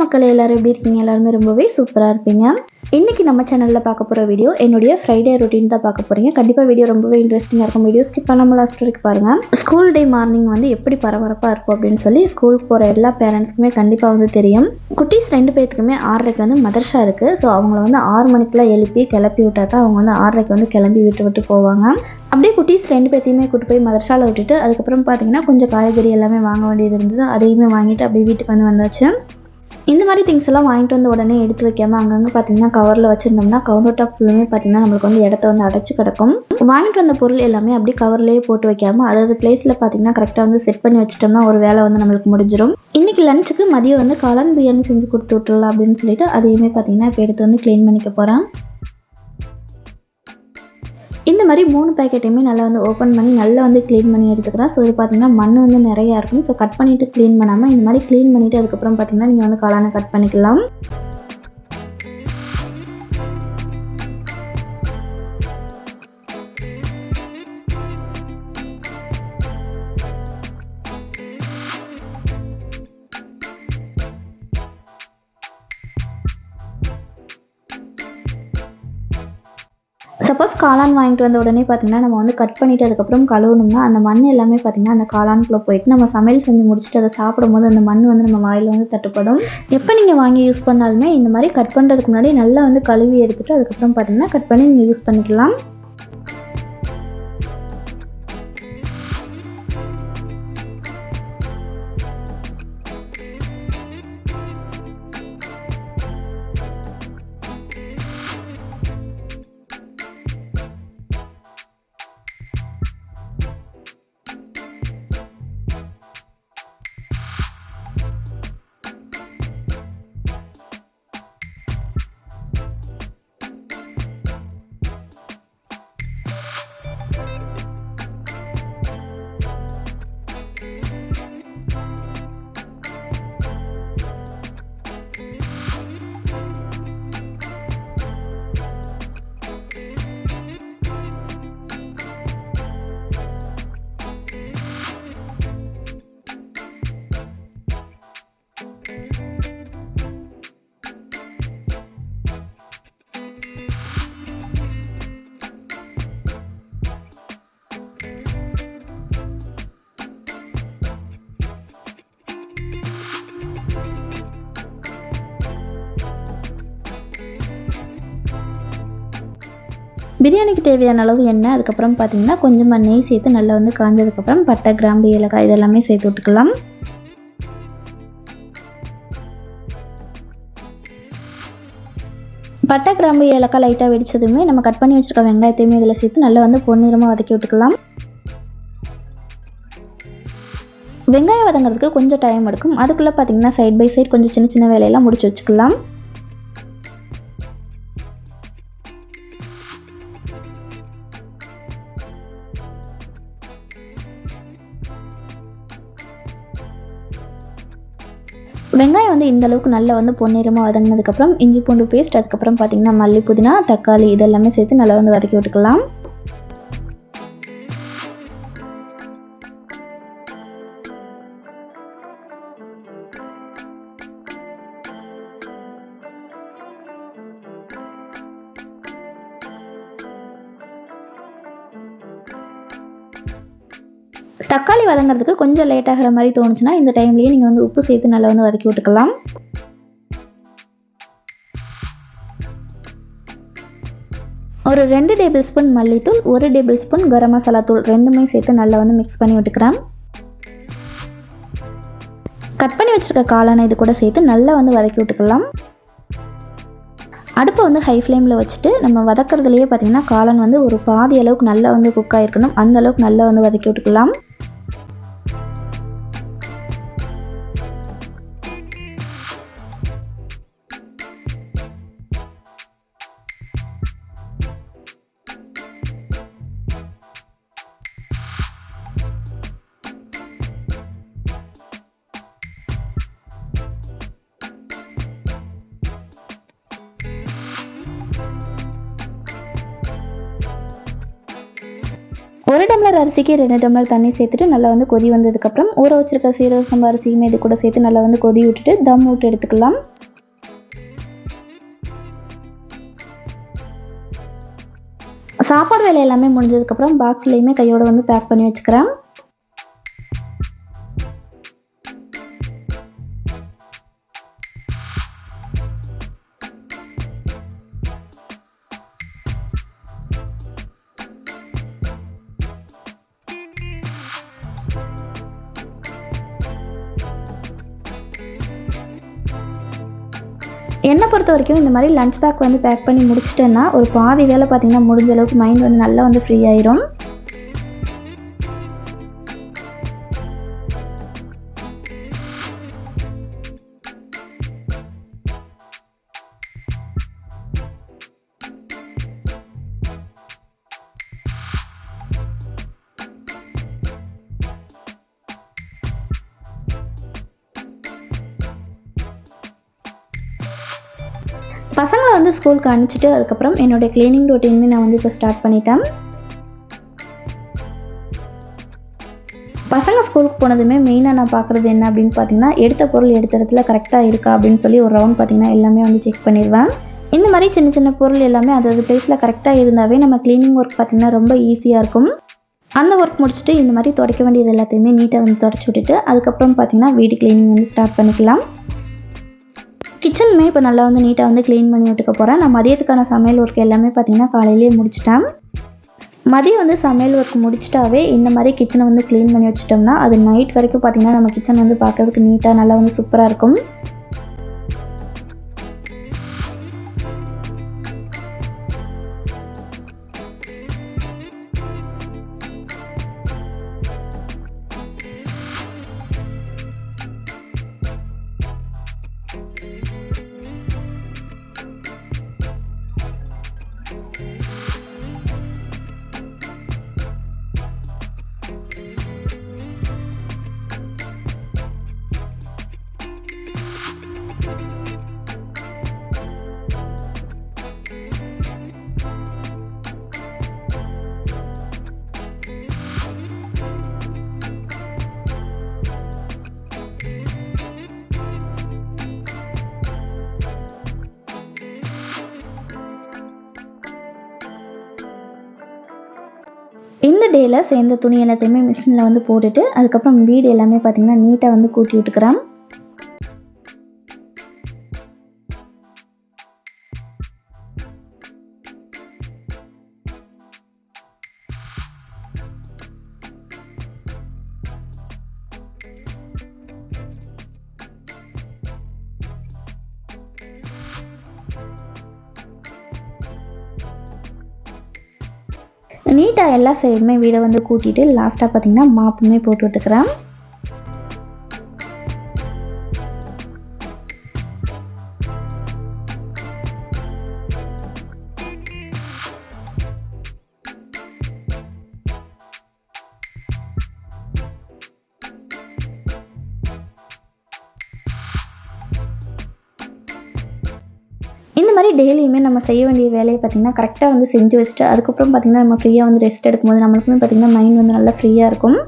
மக்களே, எல்லாரும் எப்படி இருக்கீங்க? எல்லாருமே ரொம்பவே சூப்பராக இருப்பீங்க. இன்றைக்கி நம்ம சேனலில் பார்க்க போகிற வீடியோ என்னுடைய ஃப்ரைடே ரொட்டீன் தான் பார்க்க போகிறீங்க. கண்டிப்பாக வீடியோ ரொம்பவே இன்ட்ரெஸ்டிங்காக இருக்கும். வீடியோ ஸ்கிப் பண்ணாமல் லாஸ்ட் வரைக்கும் பாருங்கள். ஸ்கூல் டே மார்னிங் வந்து எப்படி பரபரப்பாக இருக்கும் அப்படின்னு சொல்லி ஸ்கூலுக்கு போகிற எல்லா பேரண்ட்ஸ்க்குமே கண்டிப்பாக வந்து தெரியும். குட்டீஸ் 2 பேத்துக்குமே 6:30க்கு வந்து மதர்ஷா இருக்குது. ஸோ அவங்கள வந்து 6 மணிக்கெலாம் கிளப்பி விட்டா தான் அவங்க வந்து 6:30க்கு வந்து கிளம்பி விட்டு போவாங்க. அப்படியே குட்டீஸ் 2 பேத்தையுமே கூட்டு போய் மதர்ஷாவில் விட்டுட்டு அதுக்கப்புறம் பார்த்தீங்கன்னா கொஞ்சம் காய்கறி எல்லாமே வாங்க வேண்டியது இருந்தது. அதையுமே வாங்கிட்டு அப்படியே வீட்டுக்கு வந்தாச்சு. இந்த மாதிரி திங்ஸ் எல்லாம் வாங்கிட்டு வந்து உடனே எடுத்து வைக்காமல் அங்கங்கே பார்த்தீங்கன்னா கவரில் வச்சுருந்தோம்னா கவுண்டர் டாப் ஃபுல்லுமே பார்த்தீங்கன்னா நம்மளுக்கு வந்து இடத்த வந்து அடைச்சி கிடக்கும். வாங்கிட்டு வந்த பொருள் எல்லாமே அப்படியே கவர்லேயே போட்டு வைக்காமல் அதாவது பிளேஸில் பார்த்தீங்கன்னா கரெக்டாக வந்து செட் பண்ணி வச்சிட்டோம்னா ஒரு வேலை வந்து நம்மளுக்கு முடிஞ்சிடும். இன்றைக்கி லஞ்சுக்கு மதியம் வந்து காளான் பிரியாணி செஞ்சு கொடுத்து விட்டுலாம் அப்படின்னு சொல்லிட்டு அதையுமே பார்த்தீங்கன்னா இப்போ எடுத்து வந்து க்ளீன் பண்ணிக்க போகிறேன். இந்த மாதிரி 3 பேக்கெட்டையுமே நல்லா வந்து ஓப்பன் பண்ணி நல்லா வந்து க்ளீன் பண்ணி எடுத்துக்கிறேன். ஸோ இது பார்த்திங்கன்னா மண் வந்து நிறையா இருக்கும். ஸோ கட் பண்ணிவிட்டு க்ளீன் பண்ணாமல் இந்த மாதிரி க்ளீன் பண்ணிவிட்டு அதுக்கப்புறம் பார்த்திங்கன்னா நீங்கள் வந்து காளானை கட் பண்ணிக்கலாம். சப்போஸ் காளான் வாங்கிட்டு வந்த உடனே பார்த்திங்கன்னா நம்ம வந்து கட் பண்ணிவிட்டு அதுக்கப்புறம் கழுவணும்னா அந்த மண் எல்லாமே பார்த்திங்கன்னா அந்த காளானுக்குள்ளே போயிட்டு நம்ம சமையல் செஞ்சு முடிச்சுட்டு அதை சாப்பிடும்போது அந்த மண் வந்து நம்ம வாயில் வந்து தட்டுப்படும். எப்போ நீங்கள் வாங்கி யூஸ் பண்ணாலுமே இந்த மாதிரி கட் பண்ணுறதுக்கு முன்னாடி நல்லா வந்து கழுவி எடுத்துகிட்டு அதுக்கப்புறம் பார்த்திங்கன்னா கட் பண்ணி நீங்கள் யூஸ் பண்ணிக்கலாம். பிரியாணிக்கு தேவையான அளவு எண்ணெய், அதுக்கப்புறம் பார்த்திங்கன்னா கொஞ்சமாக நெய் சேர்த்து நல்லா வந்து காஞ்சதுக்கப்புறம் பட்டை, கிராம்பு, ஏலக்காய் இதெல்லாமே சேர்த்து விட்டுக்கலாம். பட்டை, கிராம்பு, ஏலக்காய் லைட்டாக வெடிச்சதுமே நம்ம கட் பண்ணி வச்சுருக்க வெங்காயத்தையுமே இதில் சேர்த்து நல்லா வந்து பொன்னிறமாக வதக்கி விட்டுக்கலாம். வெங்காயம் வதங்கிறதுக்கு கொஞ்சம் டைம் எடுக்கும். அதுக்குள்ளே பார்த்திங்கன்னா சைட் பை சைட் கொஞ்சம் சின்ன சின்ன வேலையெல்லாம் முடிச்சு வச்சுக்கலாம். வெங்காயம் வந்து இந்த அளவுக்கு நல்லா வந்து பொன்னிறமாக வதங்கினதுக்கப்புறம் இஞ்சி பூண்டு பேஸ்ட், அதுக்கப்புறம் பார்த்திங்கன்னா மல்லி, புதினா, தக்காளி இதெல்லாமே சேர்த்து நல்லா வந்து வதக்கி விட்டுக்கலாம். தக்காளி வதங்கிறதுக்கு கொஞ்சம் லேட் ஆகிற மாதிரி தோணுச்சுன்னா இந்த டைம்லேயே நீங்கள் வந்து உப்பு சேர்த்து நல்லா வந்து வதக்கி விட்டுக்கலாம். ஒரு 2 டேபிள் ஸ்பூன் மல்லித்தூள், 1 டேபிள் ஸ்பூன் கரம் மசாலா தூள் ரெண்டுமே சேர்த்து நல்லா வந்து மிக்ஸ் பண்ணி விட்டுக்கிறேன். கட் பண்ணி வச்சுருக்க காளானை இது கூட சேர்த்து நல்லா வந்து வதக்கி விட்டுக்கலாம். அடுப்பை வந்து ஹை ஃப்ளேமில் வச்சுட்டு நம்ம வதக்கிறதுலையே பார்த்திங்கன்னா காளான் வந்து ஒரு பாதி அளவுக்கு நல்லா வந்து குக் ஆகிருக்கணும். அந்த அளவுக்கு நல்லா வந்து வதக்கி விட்டுக்கலாம். 1 டம்ளர் அரிசிக்கு 2 டம்ளர் தண்ணி சேர்த்துட்டு நல்லா வந்து கொதி வந்ததுக்கப்புறம் ஊற வச்சிருக்க சீரக சம்பா அரிசியுமே இது கூட சேர்த்து நல்லா வந்து கொதி விட்டுட்டு தம் விட்டு எடுத்துக்கலாம். சாப்பாடு வேலை எல்லாமே முடிஞ்சதுக்கப்புறம் பாக்ஸ்லேயுமே கையோட வந்து பேக் பண்ணி வச்சுக்கிறேன். என்னை பொறுத்த வரைக்கும் இந்த மாதிரி லஞ்ச் பேக் வந்து பேக் பண்ணி முடிச்சிட்டேன்னா ஒரு பாதி வேலை பார்த்திங்கன்னா முடிஞ்ச அளவுக்கு மைண்ட் வந்து நல்லா வந்து ஃப்ரீ ஆயிரும். பசங்களை வந்து ஸ்கூலுக்கு அனுப்பிச்சிட்டு அதுக்கப்புறம் என்னுடைய க்ளீனிங் ரொட்டீனுமே நான் வந்து இப்போ ஸ்டார்ட் பண்ணிட்டேன். பசங்க ஸ்கூலுக்கு போனதுமே மெயினாக நான் பார்க்குறது என்ன அப்படின்னு பார்த்தீங்கன்னா, எடுத்த பொருள் எடுத்த இடத்துல கரெக்டாக இருக்கா அப்படின்னு சொல்லி ஒரு ரவுண்ட் பார்த்தீங்கன்னா எல்லாமே வந்து செக் பண்ணிடுவேன். இந்த மாதிரி சின்ன சின்ன பொருள் எல்லாமே அதாவது பிளேஸில் கரெக்டாக இருந்தாவே நம்ம க்ளீனிங் ஒர்க் பார்த்திங்கன்னா ரொம்ப ஈஸியாக இருக்கும். அந்த ஒர்க் முடிச்சுட்டு இந்த மாதிரி துடைக்க வேண்டியது எல்லாத்தையுமே நீட்டாக வந்து துடைச்சி விட்டுட்டு அதுக்கப்புறம் பார்த்திங்கன்னா வீடு க்ளீனிங் வந்து ஸ்டார்ட் பண்ணிக்கலாம். கிச்சனுமே இப்போ நல்லா வந்து நீட்டாக வந்து க்ளீன் பண்ணி விட்டுக்க போகிறேன். நான் மதியத்துக்கான சமையல் ஒர்க் எல்லாமே பார்த்திங்கன்னா காலையிலேயே முடிச்சிட்டேன். மதியம் வந்து சமையல் ஒர்க் முடிச்சிட்டாவே இந்த மாதிரி கிச்சனை வந்து க்ளீன் பண்ணி வச்சிட்டோம்னா அது நைட் வரைக்கும் பார்த்திங்கன்னா நம்ம கிச்சன் வந்து பார்க்கறதுக்கு நீட்டாக நல்லா வந்து சூப்பராக இருக்கும். இந்த டேயில் சேர்ந்த துணி எல்லாத்தையுமே மிஷினில் வந்து போட்டுட்டு அதுக்கப்புறம் வீடு எல்லாமே பார்த்திங்கன்னா நீட்டாக வந்து கூட்டி விட்டுக்கிறேன். நீட்டாக எல்லா சைடுமே வீடை வந்து கூட்டிட்டு லாஸ்ட்டாக பார்த்திங்கன்னா மாப்புமே போட்டு விட்டுக்கிறேன். இந்த மாதிரி டெய்லியுமே நம்ம செய்ய வேண்டிய வேலையை பார்த்திங்கன்னா கரெக்டாக வந்து செஞ்சு வச்சுட்டு அதுக்கப்புறம் பார்த்திங்கன்னா நம்ம ஃப்ரீயாக வந்து ரெஸ்ட் எடுக்கும்போது நம்மளுக்குமே பார்த்திங்கன்னா மைண்ட் வந்து நல்லா ஃப்ரீயாக இருக்கும்.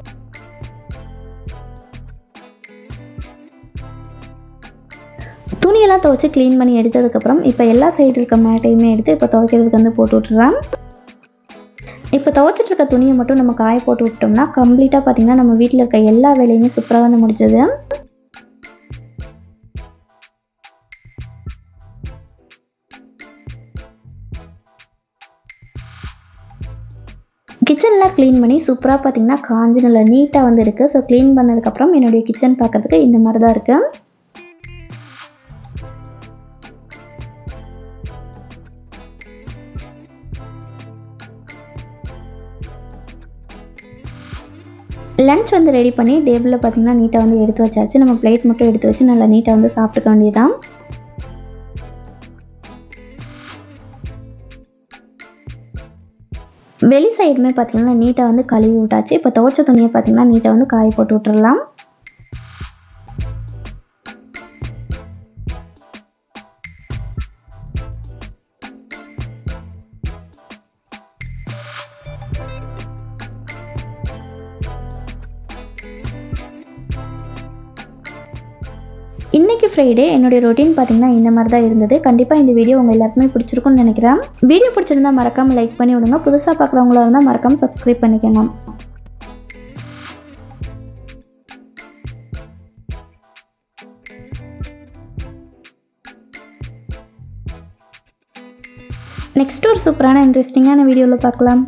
துணியெல்லாம் துவைச்சி க்ளீன் பண்ணி எடுத்ததுக்கப்புறம் இப்போ எல்லா சைடு இருக்க மேட்டையுமே எடுத்து இப்போ துவைக்கிறதுக்கு வந்து போட்டு விட்டுறேன். இப்போ துவைச்சிட்டு இருக்க துணியை மட்டும் நம்ம காய போட்டு விட்டோம்னா கம்ப்ளீட்டாக பார்த்திங்கன்னா நம்ம வீட்டில் இருக்க எல்லா வேலையுமே சூப்பராக வந்து முடிஞ்சது. கிச்சன்லாம் க்ளீன் பண்ணி சூப்பராக பார்த்திங்கன்னா காஞ்சி நல்லா நீட்டாக வந்து இருக்குது. ஸோ க்ளீன் பண்ணதுக்கப்புறம் என்னுடைய கிச்சன் பார்க்கறதுக்கு இந்த மாதிரி தான் இருக்குது. லன்ச் வந்து ரெடி பண்ணி டேபிளில் பார்த்திங்கன்னா நீட்டாக வந்து எடுத்து வச்சாச்சு. நம்ம பிளேட் மட்டும் எடுத்து வச்சு நல்லா நீட்டாக வந்து சாப்பிட்டுக்க வேண்டியதான். வெளி சைடுமே பார்த்திங்கன்னா நீட்டாக வந்து கழுவி விட்டாச்சு. இப்போ துவைச்ச துணியை பார்த்திங்கன்னா நீட்டாக வந்து காய போட்டு விட்டுறலாம். இன்றைக்கி ஃப்ரைடே என்னுடைய ரொட்டீன் பார்த்திங்கன்னா இந்த மாதிரி தான் இருந்தது. கண்டிப்பாக இந்த வீடியோ உங்கள் எல்லாருக்குமே பிடிச்சிருக்கும்னு நினைக்கிறேன். வீடியோ பிடிச்சிருந்தா மறக்காமல் லைக் பண்ணி விடுங்க. புதுசாக பார்க்குறவங்களா இருந்தால் மறக்காமல் சப்ஸ்கிரைப் பண்ணிக்கோங்க. நெக்ஸ்ட் ஒரு சூப்பரான இன்ட்ரெஸ்டிங்கான வீடியோவில் பார்க்கலாம்.